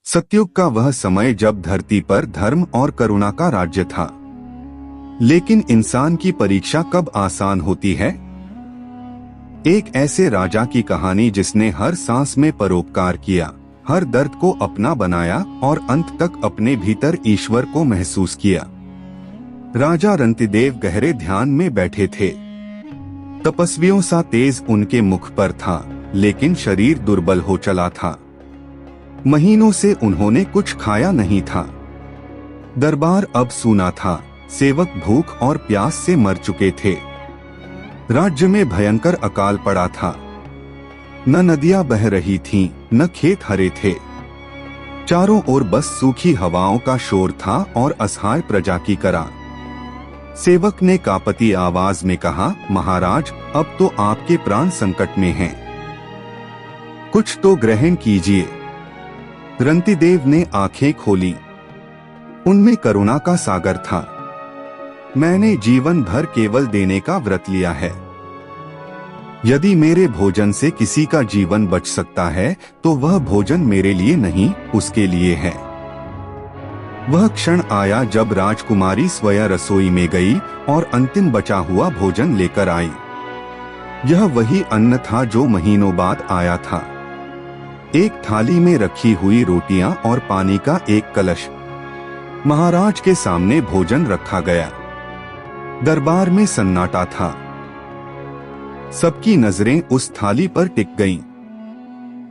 सतयुग का वह समय जब धरती पर धर्म और करुणा का राज्य था। लेकिन इंसान की परीक्षा कब आसान होती है। एक ऐसे राजा की कहानी जिसने हर सांस में परोपकार किया, हर दर्द को अपना बनाया और अंत तक अपने भीतर ईश्वर को महसूस किया। राजा रंतिदेव गहरे ध्यान में बैठे थे। तपस्वियों सा तेज उनके मुख पर था, लेकिन शरीर दुर्बल हो चला था। महीनों से उन्होंने कुछ खाया नहीं था। दरबार अब सूना था, सेवक भूख और प्यास से मर चुके थे। राज्य में भयंकर अकाल पड़ा था। न नदियां बह रही थीं, न खेत हरे थे। चारों ओर बस सूखी हवाओं का शोर था और असहाय प्रजा की करार। सेवक ने कांपती आवाज में कहा, महाराज, अब तो आपके प्राण संकट में हैं। कुछ तो ग्रहण कीजिए। रंतिदेव ने आंखें खोली। उनमें करुणा का सागर था। मैंने जीवन भर केवल देने का व्रत लिया है। यदि मेरे भोजन से किसी का जीवन बच सकता है तो वह भोजन मेरे लिए नहीं, उसके लिए है। वह क्षण आया जब राजकुमारी स्वयं रसोई में गई और अंतिम बचा हुआ भोजन लेकर आई। यह वही अन्न था जो महीनों बाद आया था। एक थाली में रखी हुई रोटियां और पानी का एक कलश। महाराज के सामने भोजन रखा गया। दरबार में सन्नाटा था। सबकी नजरें उस थाली पर टिक गईं।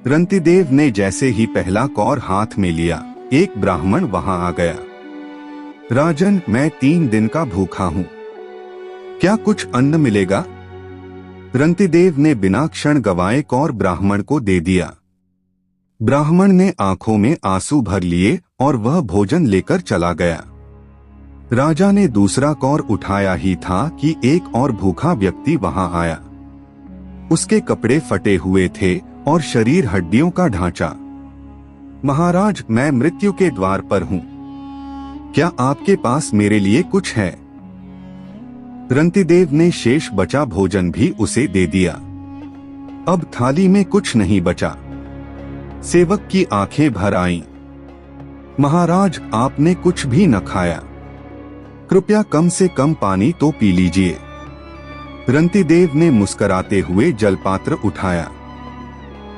रंतिदेव ने जैसे ही पहला कौर हाथ में लिया, एक ब्राह्मण वहां आ गया। राजन, मैं 3 दिन का भूखा हूं, क्या कुछ अन्न मिलेगा? रंतिदेव ने बिना क्षण गवाए कौर ब्राह्मण को दे दिया। ब्राह्मण ने आंखों में आंसू भर लिए और वह भोजन लेकर चला गया। राजा ने दूसरा कौर उठाया ही था कि एक और भूखा व्यक्ति वहां आया। उसके कपड़े फटे हुए थे और शरीर हड्डियों का ढांचा। महाराज, मैं मृत्यु के द्वार पर हूं, क्या आपके पास मेरे लिए कुछ है? रंतिदेव ने शेष बचा भोजन भी उसे दे दिया। अब थाली में कुछ नहीं बचा। सेवक की आंखें भर आईं। महाराज, आपने कुछ भी न खाया, कृपया कम से कम पानी तो पी लीजिए। रंतिदेव ने मुस्कुराते हुए जलपात्र उठाया।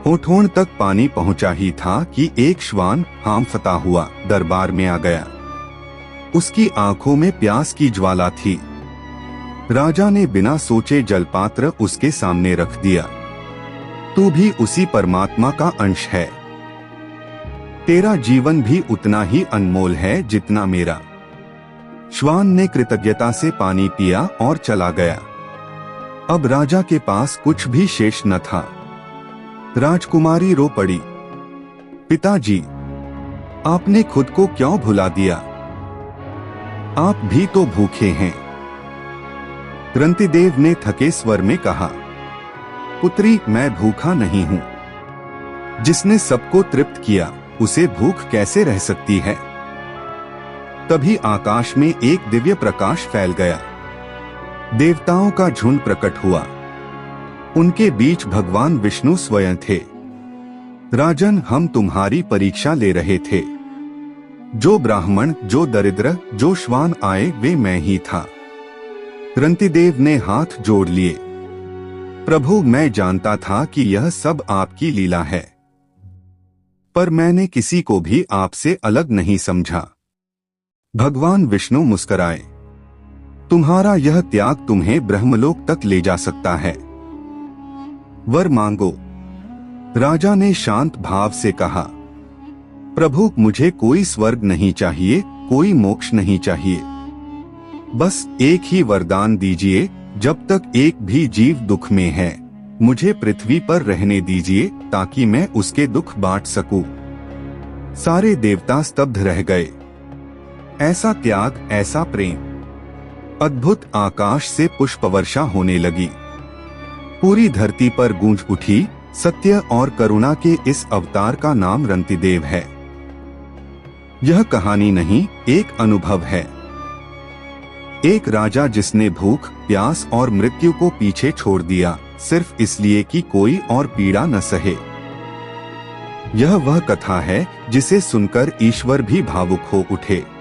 होठों तक पानी पहुंचा ही था कि एक श्वान हांफता हुआ दरबार में आ गया। उसकी आंखों में प्यास की ज्वाला थी। राजा ने बिना सोचे जलपात्र उसके सामने रख दिया। तू भी उसी परमात्मा का अंश है। तेरा जीवन भी उतना ही अनमोल है जितना मेरा। श्वान ने कृतज्ञता से पानी पिया और चला गया। अब राजा के पास कुछ भी शेष न था। राजकुमारी रो पड़ी। पिताजी, आपने खुद को क्यों भुला दिया? आप भी तो भूखे हैं। रंतिदेव ने थके स्वर में कहा, पुत्री, मैं भूखा नहीं हूं। जिसने सबको तृप्त किया, उसे भूख कैसे रह सकती है? तभी आकाश में एक दिव्य प्रकाश फैल गया। देवताओं का झुंड प्रकट हुआ। उनके बीच भगवान विष्णु स्वयं थे। राजन, हम तुम्हारी परीक्षा ले रहे थे। जो ब्राह्मण, जो दरिद्र, जो श्वान आए, वे मैं ही था। रंतिदेव ने हाथ जोड़ लिए। प्रभु, मैं जानता था कि यह सब आपकी लीला है, पर मैंने किसी को भी आपसे अलग नहीं समझा। भगवान विष्णु मुस्कुराए। तुम्हारा यह त्याग तुम्हें ब्रह्मलोक तक ले जा सकता है। वर मांगो। राजा ने शांत भाव से कहा, प्रभु, मुझे कोई स्वर्ग नहीं चाहिए, कोई मोक्ष नहीं चाहिए। बस एक ही वरदान दीजिए, जब तक एक भी जीव दुख में है, मुझे पृथ्वी पर रहने दीजिए ताकि मैं उसके दुख बांट सकूं। सारे देवता स्तब्ध रह गए। ऐसा त्याग, ऐसा प्रेम। अद्भुत। आकाश से पुष्प वर्षा होने लगी। पूरी धरती पर गूंज उठी, सत्य और करुणा के इस अवतार का नाम रंतिदेव है। यह कहानी नहीं, एक अनुभव है। एक राजा जिसने भूख, प्यास और मृत्यु को पीछे छोड़ दिया, सिर्फ इसलिए कि कोई और पीड़ा न सहे। यह वह कथा है जिसे सुनकर ईश्वर भी भावुक हो उठे।